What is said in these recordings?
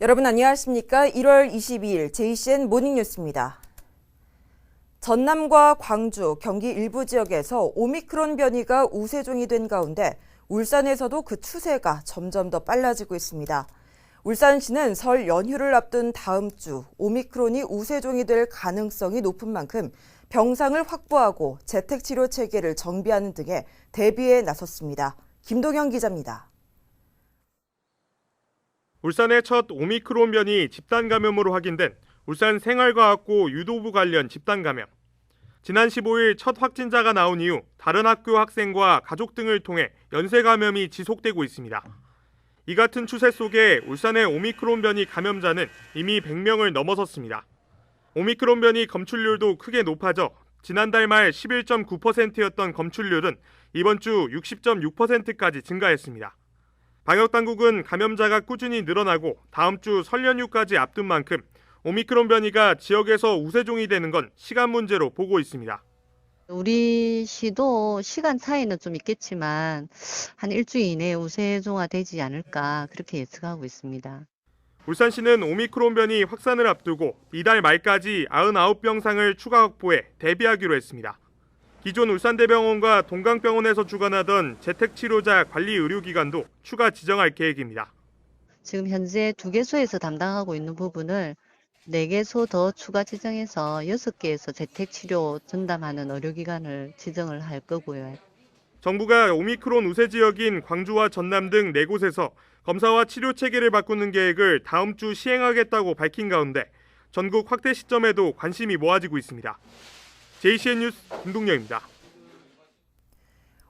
여러분 안녕하십니까? 1월 22일 JCN 모닝뉴스입니다. 전남과 광주, 경기 일부 지역에서 오미크론 변이가 우세종이 된 가운데 울산에서도 그 추세가 점점 더 빨라지고 있습니다. 울산시는 설 연휴를 앞둔 다음 주 오미크론이 우세종이 될 가능성이 높은 만큼 병상을 확보하고 재택치료 체계를 정비하는 등의 대비에 나섰습니다. 김동현 기자입니다. 울산의 첫 오미크론 변이 집단 감염으로 확인된 울산 생활과학고 유도부 관련 집단 감염. 지난 15일 첫 확진자가 나온 이후 다른 학교 학생과 가족 등을 통해 연쇄 감염이 지속되고 있습니다. 이 같은 추세 속에 울산의 오미크론 변이 감염자는 이미 100명을 넘어섰습니다. 오미크론 변이 검출률도 크게 높아져 지난달 말 11.9%였던 검출률은 이번 주 60.6%까지 증가했습니다. 방역당국은 감염자가 꾸준히 늘어나고 다음 주 설 연휴까지 앞둔 만큼 오미크론 변이가 지역에서 우세종이 되는 건 시간 문제로 보고 있습니다. 우리 시도 시간 차이는 좀 있겠지만 한 일주일 이내에 우세종화 되지 않을까 그렇게 예측하고 있습니다. 울산시는 오미크론 변이 확산을 앞두고 이달 말까지 99병상을 추가 확보해 대비하기로 했습니다. 기존 울산대병원과 동강병원에서 주관하던 재택치료자 관리 의료기관도 추가 지정할 계획입니다. 지금 현재 2개소에서 담당하고 있는 부분을 4개소 더 추가 지정해서 6개에서 재택치료 전담하는 의료기관을 지정을 할 거고요. 정부가 오미크론 우세 지역인 광주와 전남 등 4곳에서 검사와 치료 체계를 바꾸는 계획을 다음 주 시행하겠다고 밝힌 가운데 전국 확대 시점에도 관심이 모아지고 있습니다. JCN 뉴스 김동영입니다.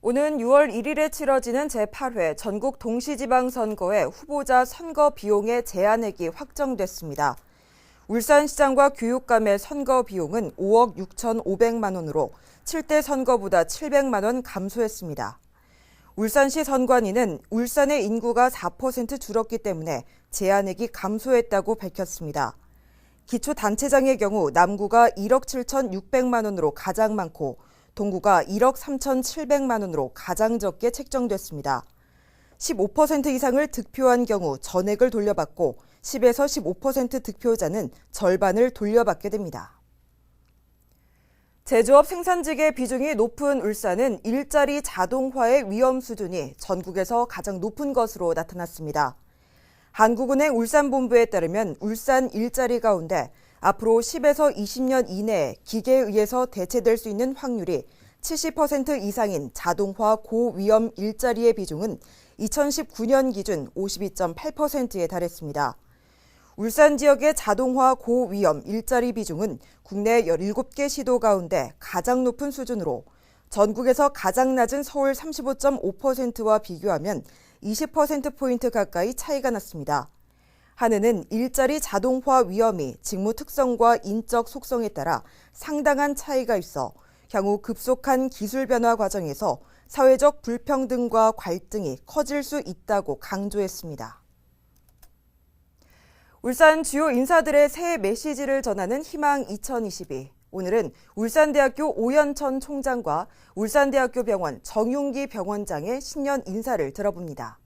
오는 6월 1일에 치러지는 제8회 전국 동시지방선거의 후보자 선거 비용의 제한액이 확정됐습니다. 울산시장과 교육감의 선거 비용은 5억 6,500만 원으로 7대 선거보다 700만 원 감소했습니다. 울산시 선관위는 울산의 인구가 4% 줄었기 때문에 제한액이 감소했다고 밝혔습니다. 기초단체장의 경우 남구가 1억 7,600만 원으로 가장 많고 동구가 1억 3,700만 원으로 가장 적게 책정됐습니다. 15% 이상을 득표한 경우 전액을 돌려받고 10에서 15% 득표자는 절반을 돌려받게 됩니다. 제조업 생산직의 비중이 높은 울산은 일자리 자동화의 위험 수준이 전국에서 가장 높은 것으로 나타났습니다. 한국은행 울산본부에 따르면 울산 일자리 가운데 앞으로 10에서 20년 이내에 기계에 의해서 대체될 수 있는 확률이 70% 이상인 자동화 고위험 일자리의 비중은 2019년 기준 52.8%에 달했습니다. 울산 지역의 자동화 고위험 일자리 비중은 국내 17개 시도 가운데 가장 높은 수준으로 전국에서 가장 낮은 서울 35.5%와 비교하면 20%포인트 가까이 차이가 났습니다. 한은은 일자리 자동화 위험이 직무 특성과 인적 속성에 따라 상당한 차이가 있어 향후 급속한 기술 변화 과정에서 사회적 불평등과 갈등이 커질 수 있다고 강조했습니다. 울산 주요 인사들의 새해 메시지를 전하는 희망 2022. 오늘은 울산대학교 오연천 총장과 울산대학교 병원 정윤기 병원장의 신년 인사를 들어봅니다.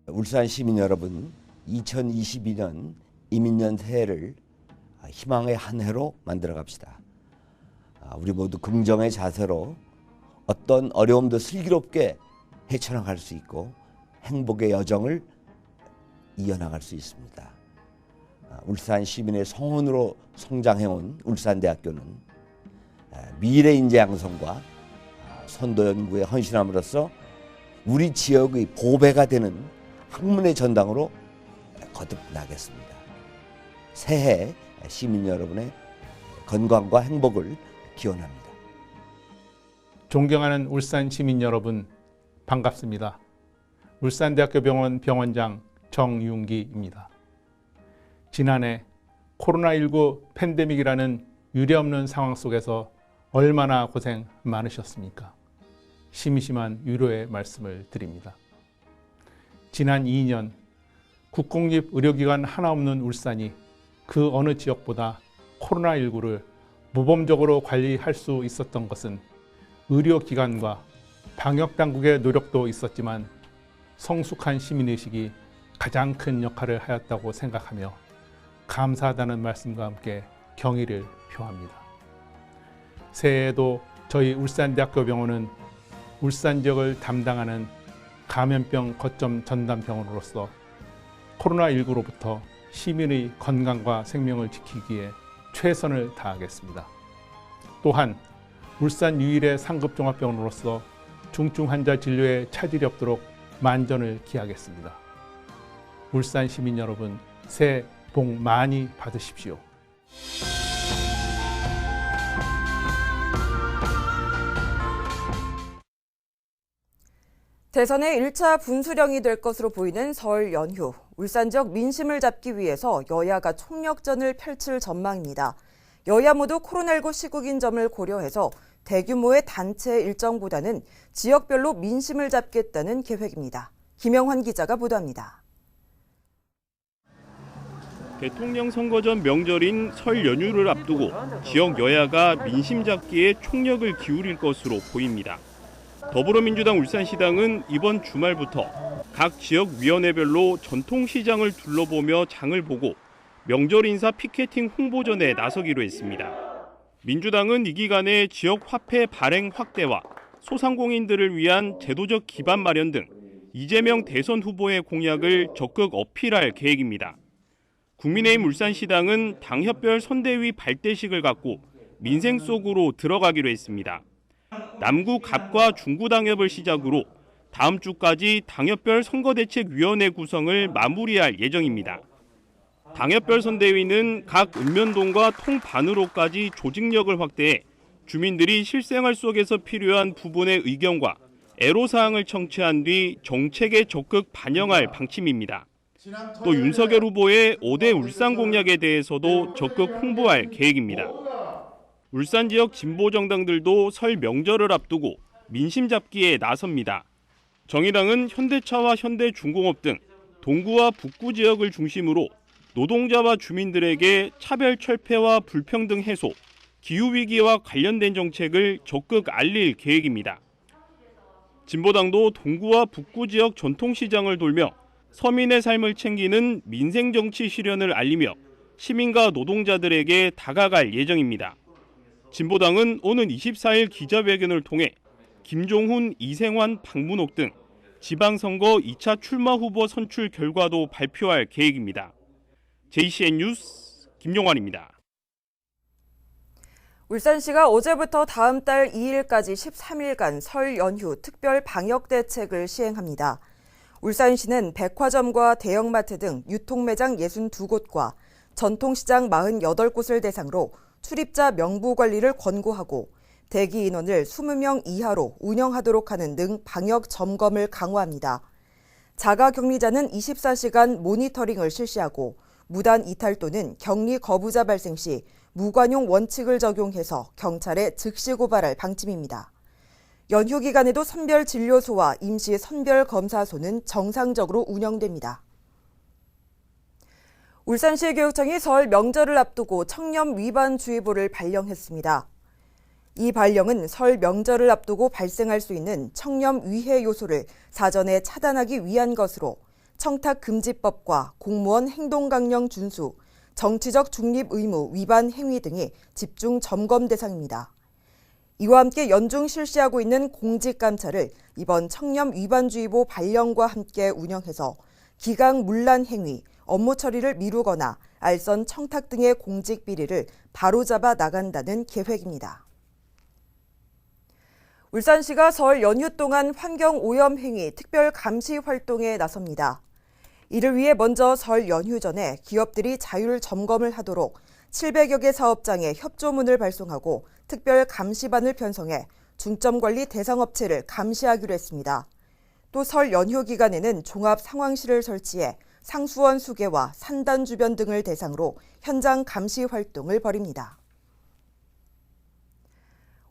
울산 시민 여러분, 2022년 이민년 새해를 희망의 한 해로 만들어 갑시다. 우리 모두 긍정의 자세로 어떤 어려움도 슬기롭게 헤쳐나갈 수 있고 행복의 여정을 이어나갈 수 있습니다. 울산 시민의 성원으로 성장해온 울산대학교는 미래 인재 양성과 선도 연구에 헌신함으로써 우리 지역의 보배가 되는 학문의 전당으로 거듭나겠습니다. 새해 시민 여러분의 건강과 행복을 기원합니다. 존경하는 울산 시민 여러분, 반갑습니다. 울산대학교 병원 병원장 정윤기입니다. 지난해 코로나19 팬데믹이라는 유례없는 상황 속에서 얼마나 고생 많으셨습니까? 심심한 위로의 말씀을 드립니다. 지난 2년 국공립 의료기관 하나 없는 울산이 그 어느 지역보다 코로나19를 모범적으로 관리할 수 있었던 것은 의료기관과 방역당국의 노력도 있었지만 성숙한 시민의식이 가장 큰 역할을 하였다고 생각하며 감사하다는 말씀과 함께 경의를 표합니다. 새해에도 저희 울산대학교 병원은 울산 지역을 담당하는 감염병 거점 전담병원으로서 코로나19로부터 시민의 건강과 생명을 지키기에 최선을 다하겠습니다. 또한 울산 유일의 상급종합병원으로서 중증 환자 진료에 차질이 없도록 만전을 기하겠습니다. 울산 시민 여러분, 새해 복 많이 받으십시오. 대선의 1차 분수령이 될 것으로 보이는 설 연휴. 울산 지역 민심을 잡기 위해서 여야가 총력전을 펼칠 전망입니다. 여야 모두 코로나19 시국인 점을 고려해서 대규모의 단체 일정보다는 지역별로 민심을 잡겠다는 계획입니다. 김영환 기자가 보도합니다. 대통령 선거 전 명절인 설 연휴를 앞두고 지역 여야가 민심 잡기에 총력을 기울일 것으로 보입니다. 더불어민주당 울산시당은 이번 주말부터 각 지역위원회별로 전통시장을 둘러보며 장을 보고 명절 인사 피켓팅 홍보전에 나서기로 했습니다. 민주당은 이 기간에 지역 화폐 발행 확대와 소상공인들을 위한 제도적 기반 마련 등 이재명 대선 후보의 공약을 적극 어필할 계획입니다. 국민의힘 울산시당은 당협별 선대위 발대식을 갖고 민생 속으로 들어가기로 했습니다. 남구 갑과 중구 당협을 시작으로 다음 주까지 당협별 선거대책위원회 구성을 마무리할 예정입니다. 당협별 선대위는 각 읍면동과 통반으로까지 조직력을 확대해 주민들이 실생활 속에서 필요한 부분의 의견과 애로사항을 청취한 뒤 정책에 적극 반영할 방침입니다. 또 윤석열 후보의 5대 울산 공약에 대해서도 적극 홍보할 계획입니다. 울산 지역 진보 정당들도 설 명절을 앞두고 민심 잡기에 나섭니다. 정의당은 현대차와 현대중공업 등 동구와 북구 지역을 중심으로 노동자와 주민들에게 차별 철폐와 불평등 해소, 기후위기와 관련된 정책을 적극 알릴 계획입니다. 진보당도 동구와 북구 지역 전통시장을 돌며 서민의 삶을 챙기는 민생정치 실현을 알리며 시민과 노동자들에게 다가갈 예정입니다. 진보당은 오는 24일 기자회견을 통해 김종훈, 이생환, 박문옥 등 지방선거 2차 출마 후보 선출 결과도 발표할 계획입니다. JCN 뉴스 김용환입니다. 울산시가 어제부터 다음 달 2일까지 13일간 설 연휴 특별 방역 대책을 시행합니다. 울산시는 백화점과 대형마트 등 유통매장 62곳과 전통시장 48곳을 대상으로 출입자 명부 관리를 권고하고 대기 인원을 20명 이하로 운영하도록 하는 등 방역 점검을 강화합니다. 자가격리자는 24시간 모니터링을 실시하고 무단 이탈 또는 격리 거부자 발생 시 무관용 원칙을 적용해서 경찰에 즉시 고발할 방침입니다. 연휴 기간에도 선별진료소와 임시 선별검사소는 정상적으로 운영됩니다. 울산시 교육청이 설 명절을 앞두고 청렴 위반 주의보를 발령했습니다. 이 발령은 설 명절을 앞두고 발생할 수 있는 청렴 위해 요소를 사전에 차단하기 위한 것으로 청탁금지법과 공무원 행동강령 준수, 정치적 중립 의무 위반 행위 등이 집중 점검 대상입니다. 이와 함께 연중 실시하고 있는 공직감찰을 이번 청렴 위반주의보 발령과 함께 운영해서 기강 문란 행위, 업무 처리를 미루거나 알선 청탁 등의 공직 비리를 바로잡아 나간다는 계획입니다. 울산시가 설 연휴 동안 환경오염 행위 특별 감시 활동에 나섭니다. 이를 위해 먼저 설 연휴 전에 기업들이 자율 점검을 하도록 700여 개 사업장에 협조문을 발송하고 특별 감시반을 편성해 중점관리 대상업체를 감시하기로 했습니다. 또 설 연휴 기간에는 종합 상황실을 설치해 상수원 수계와 산단 주변 등을 대상으로 현장 감시 활동을 벌입니다.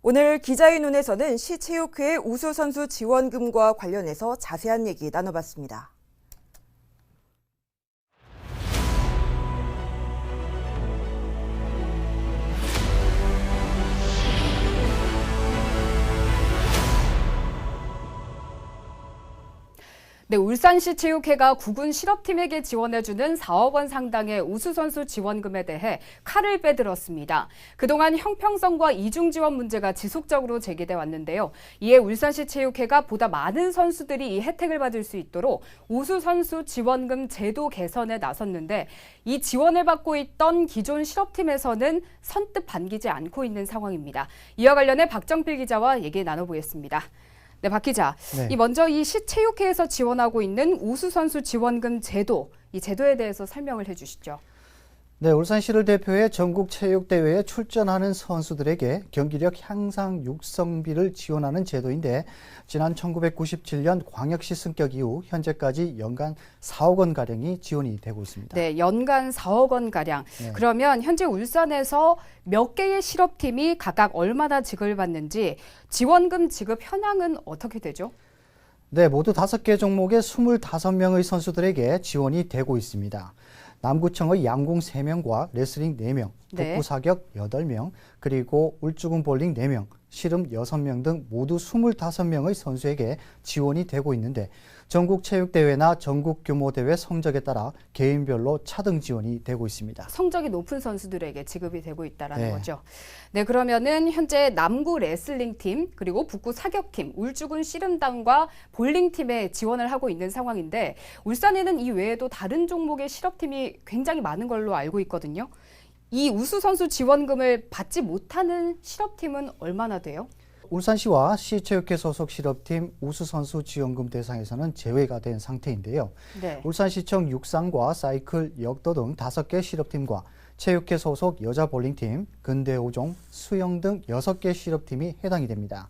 오늘 기자의 눈에서는 시체육회 우수선수 지원금과 관련해서 자세한 얘기 나눠봤습니다. 네, 울산시 체육회가 구군 실업팀에게 지원해주는 4억 원 상당의 우수선수 지원금에 대해 칼을 빼들었습니다. 그동안 형평성과 이중 지원 문제가 지속적으로 제기돼 왔는데요. 이에 울산시 체육회가 보다 많은 선수들이 이 혜택을 받을 수 있도록 우수선수 지원금 제도 개선에 나섰는데 이 지원을 받고 있던 기존 실업팀에서는 선뜻 반기지 않고 있는 상황입니다. 이와 관련해 박정필 기자와 얘기 나눠보겠습니다. 네, 박 기자. 네. 먼저 이 시체육회에서 지원하고 있는 우수선수 지원금 제도, 이 제도에 대해서 설명을 해주시죠. 네, 울산시를 대표해 전국체육대회에 출전하는 선수들에게 경기력 향상 육성비를 지원하는 제도인데 지난 1997년 광역시 승격 이후 현재까지 연간 4억 원가량이 지원이 되고 있습니다. 네, 연간 4억 원가량. 네. 그러면 현재 울산에서 몇 개의 실업팀이 각각 얼마나 지급받는지 지원금 지급 현황은 어떻게 되죠? 네, 모두 5개 종목의 25명의 선수들에게 지원이 되고 있습니다. 남구청의 양궁 3명과 레슬링 4명, 네. 북구 사격 8명, 그리고 울주군 볼링 4명, 씨름 6명 등 모두 25명의 선수에게 지원이 되고 있는데 전국체육대회나 전국 규모 대회 성적에 따라 개인별로 차등 지원이 되고 있습니다. 성적이 높은 선수들에게 지급이 되고 있다는 네. 거죠. 네, 그러면은 현재 남구 레슬링팀, 그리고 북구 사격팀, 울주군 씨름단과 볼링팀에 지원을 하고 있는 상황인데 울산에는 이 외에도 다른 종목의 실업팀이 굉장히 많은 걸로 알고 있거든요. 이 우수선수 지원금을 받지 못하는 실업팀은 얼마나 돼요? 울산시와 시체육회 소속 실업팀 우수선수 지원금 대상에서는 제외가 된 상태인데요. 네. 울산시청 육상과 사이클, 역도 등 5개 실업팀과 체육회 소속 여자 볼링팀, 근대 5종, 수영 등 6개 실업팀이 해당이 됩니다.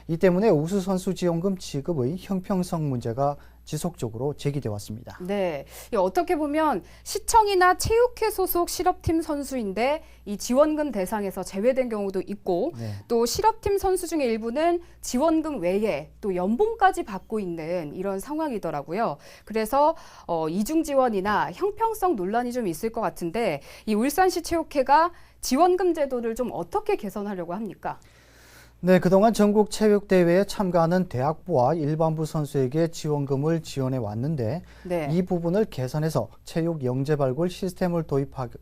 이 때문에 우수선수 지원금 지급의 형평성 문제가 지속적으로 제기돼 왔습니다. 네, 어떻게 보면 시청이나 체육회 소속 실업팀 선수인데 이 지원금 대상에서 제외된 경우도 있고 네. 또 실업팀 선수 중에 일부는 지원금 외에 또 연봉까지 받고 있는 이런 상황이더라고요. 그래서 이중 지원이나 형평성 논란이 좀 있을 것 같은데 이 울산시 체육회가 지원금 제도를 좀 어떻게 개선하려고 합니까? 네, 그동안 전국 체육대회에 참가하는 대학부와 일반부 선수에게 지원금을 지원해 왔는데 네. 이 부분을 개선해서 체육 영재 발굴 시스템을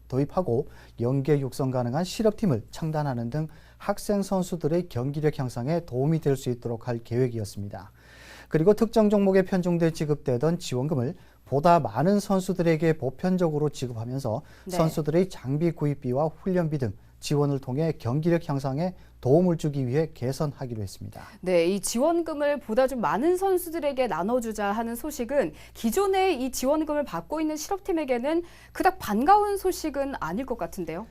도입하고 연계 육성 가능한 실업팀을 창단하는 등 학생 선수들의 경기력 향상에 도움이 될 수 있도록 할 계획이었습니다. 그리고 특정 종목에 편중돼 지급되던 지원금을 보다 많은 선수들에게 보편적으로 지급하면서 네. 선수들의 장비 구입비와 훈련비 등 지원을 통해 경기력 향상에 도움을 주기 위해 개선하기로 했습니다. 네, 이 지원금을 보다 좀 많은 선수들에게 나눠주자 하는 소식은 기존에 이 지원금을 받고 있는 실업팀에게는 그닥 반가운 소식은 아닐 것 같은데요.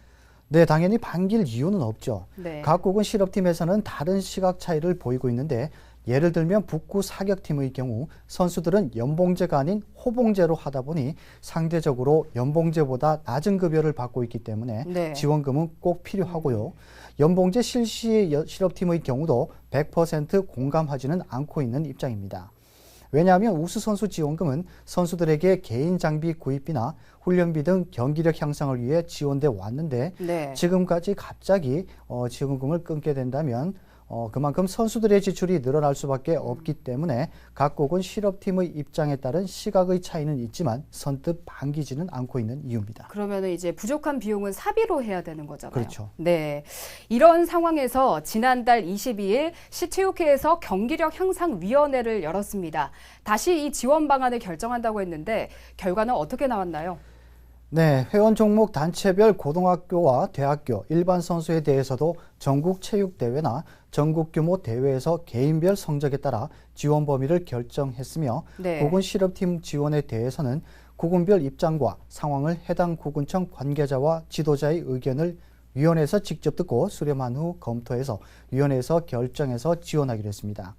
네, 당연히 반길 이유는 없죠. 네. 각국은 실업팀에서는 다른 시각 차이를 보이고 있는데 예를 들면 북구 사격팀의 경우 선수들은 연봉제가 아닌 호봉제로 하다 보니 상대적으로 연봉제보다 낮은 급여를 받고 있기 때문에 네. 지원금은 꼭 필요하고요. 연봉제 실시 실업팀의 경우도 100% 공감하지는 않고 있는 입장입니다. 왜냐하면 우수선수 지원금은 선수들에게 개인 장비 구입비나 훈련비 등 경기력 향상을 위해 지원돼 왔는데 네. 지금까지 갑자기 지원금을 끊게 된다면 그만큼 선수들의 지출이 늘어날 수밖에 없기 때문에 각국은 실업팀의 입장에 따른 시각의 차이는 있지만 선뜻 반기지는 않고 있는 이유입니다. 그러면 이제 부족한 비용은 사비로 해야 되는 거잖아요. 그렇죠. 네. 이런 상황에서 지난달 22일 시체육회에서 경기력 향상 위원회를 열었습니다. 다시 이 지원 방안을 결정한다고 했는데 결과는 어떻게 나왔나요? 네, 회원 종목 단체별 고등학교와 대학교 일반 선수에 대해서도 전국 체육대회나 전국 규모 대회에서 개인별 성적에 따라 지원 범위를 결정했으며 네. 구군 실업팀 지원에 대해서는 구군별 입장과 상황을 해당 구군청 관계자와 지도자의 의견을 위원회에서 직접 듣고 수렴한 후 검토해서 위원회에서 결정해서 지원하기로 했습니다.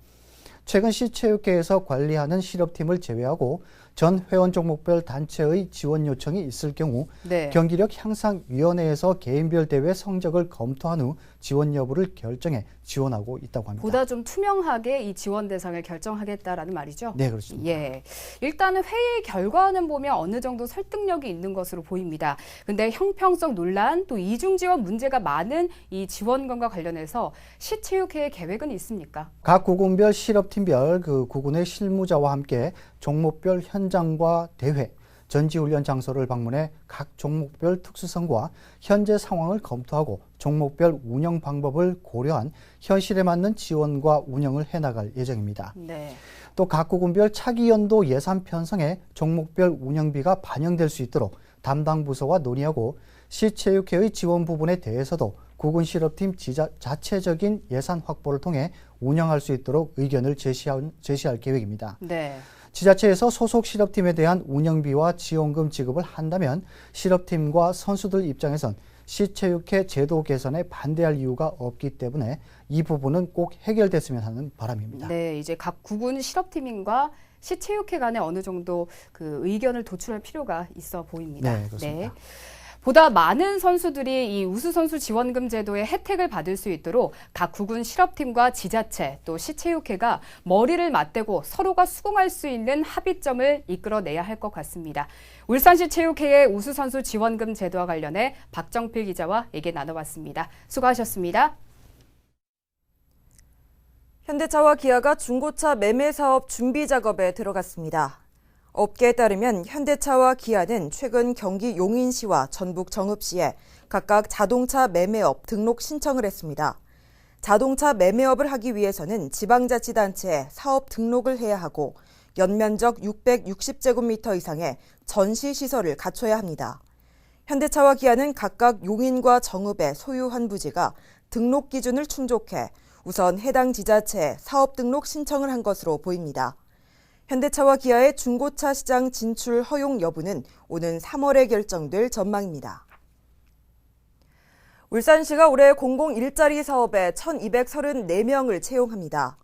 최근 시체육회에서 관리하는 실업팀을 제외하고 전 회원 종목별 단체의 지원 요청이 있을 경우 네. 경기력 향상위원회에서 개인별 대회 성적을 검토한 후 지원 여부를 결정해 지원하고 있다고 합니다. 보다 좀 투명하게 이 지원 대상을 결정하겠다라는 말이죠. 네, 그렇습니다. 예. 일단은 회의 결과는 보면 어느 정도 설득력이 있는 것으로 보입니다. 근데 형평성 논란 또 이중 지원 문제가 많은 이 지원금과 관련해서 시체육회의 계획은 있습니까? 각 구군별 실업팀별 그 구군의 실무자와 함께 종목별 현장과 대회, 전지훈련 장소를 방문해 각 종목별 특수성과 현재 상황을 검토하고 종목별 운영 방법을 고려한 현실에 맞는 지원과 운영을 해나갈 예정입니다. 네. 또 각 구군별 차기 연도 예산 편성에 종목별 운영비가 반영될 수 있도록 담당 부서와 논의하고 시체육회의 지원 부분에 대해서도 구군 실업팀 자체적인 예산 확보를 통해 운영할 수 있도록 의견을 제시할 계획입니다. 네. 지자체에서 소속 실업팀에 대한 운영비와 지원금 지급을 한다면 실업팀과 선수들 입장에선 시체육회 제도 개선에 반대할 이유가 없기 때문에 이 부분은 꼭 해결됐으면 하는 바람입니다. 네, 이제 각 구군 실업팀과 시체육회 간에 어느 정도 그 의견을 도출할 필요가 있어 보입니다. 네, 그렇습니다. 보다 많은 선수들이 이 우수선수 지원금 제도의 혜택을 받을 수 있도록 각 구군 실업팀과 지자체 또 시체육회가 머리를 맞대고 서로가 수긍할 수 있는 합의점을 이끌어내야 할 것 같습니다. 울산시 체육회의 우수선수 지원금 제도와 관련해 박정필 기자와 얘기 나눠봤습니다. 수고하셨습니다. 현대차와 기아가 중고차 매매 사업 준비 작업에 들어갔습니다. 업계에 따르면 현대차와 기아는 최근 경기 용인시와 전북 정읍시에 각각 자동차 매매업 등록 신청을 했습니다. 자동차 매매업을 하기 위해서는 지방자치단체에 사업 등록을 해야 하고 연면적 660제곱미터 이상의 전시시설을 갖춰야 합니다. 현대차와 기아는 각각 용인과 정읍에 소유한 부지가 등록 기준을 충족해 우선 해당 지자체에 사업 등록 신청을 한 것으로 보입니다. 현대차와 기아의 중고차 시장 진출 허용 여부는 오는 3월에 결정될 전망입니다. 울산시가 올해 공공일자리 사업에 1,234명을 채용합니다.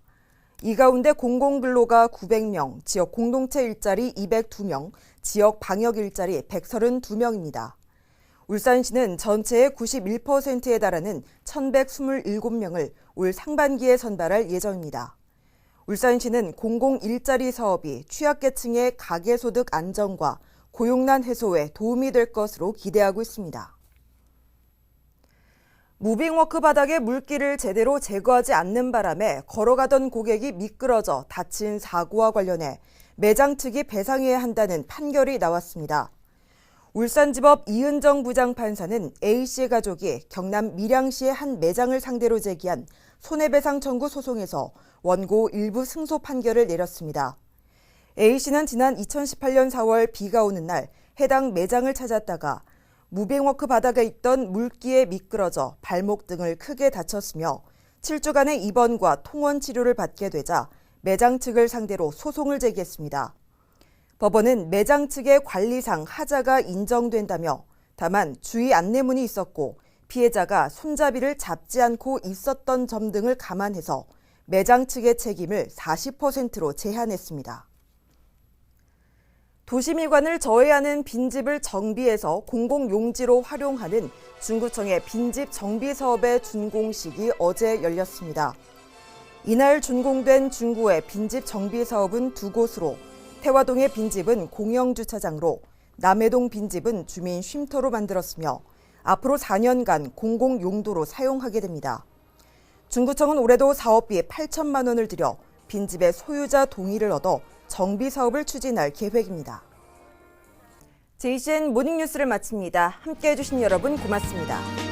이 가운데 공공근로가 900명, 지역 공동체 일자리 202명, 지역 방역 일자리 132명입니다. 울산시는 전체의 91%에 달하는 1,127명을 올 상반기에 선발할 예정입니다. 울산시는 공공일자리 사업이 취약계층의 가계소득 안정과 고용난 해소에 도움이 될 것으로 기대하고 있습니다. 무빙워크 바닥에 물기를 제대로 제거하지 않는 바람에 걸어가던 고객이 미끄러져 다친 사고와 관련해 매장 측이 배상해야 한다는 판결이 나왔습니다. 울산지법 이은정 부장판사는 A씨의 가족이 경남 밀양시의 한 매장을 상대로 제기한 손해배상 청구 소송에서 원고 일부 승소 판결을 내렸습니다. A씨는 지난 2018년 4월 비가 오는 날 해당 매장을 찾았다가 무빙워크 바닥에 있던 물기에 미끄러져 발목 등을 크게 다쳤으며 7주간의 입원과 통원 치료를 받게 되자 매장 측을 상대로 소송을 제기했습니다. 법원은 매장 측의 관리상 하자가 인정된다며 다만 주의 안내문이 있었고 피해자가 손잡이를 잡지 않고 있었던 점 등을 감안해서 매장 측의 책임을 40%로 제한했습니다. 도시미관을 저해하는 빈집을 정비해서 공공용지로 활용하는 중구청의 빈집 정비 사업의 준공식이 어제 열렸습니다. 이날 준공된 중구의 빈집 정비 사업은 두 곳으로 태화동의 빈집은 공영주차장으로 남해동 빈집은 주민 쉼터로 만들었으며 앞으로 4년간 공공용도로 사용하게 됩니다. 중구청은 올해도 사업비 8천만 원을 들여 빈집의 소유자 동의를 얻어 정비 사업을 추진할 계획입니다. JCN 모닝뉴스를 마칩니다. 함께해 주신 여러분 고맙습니다.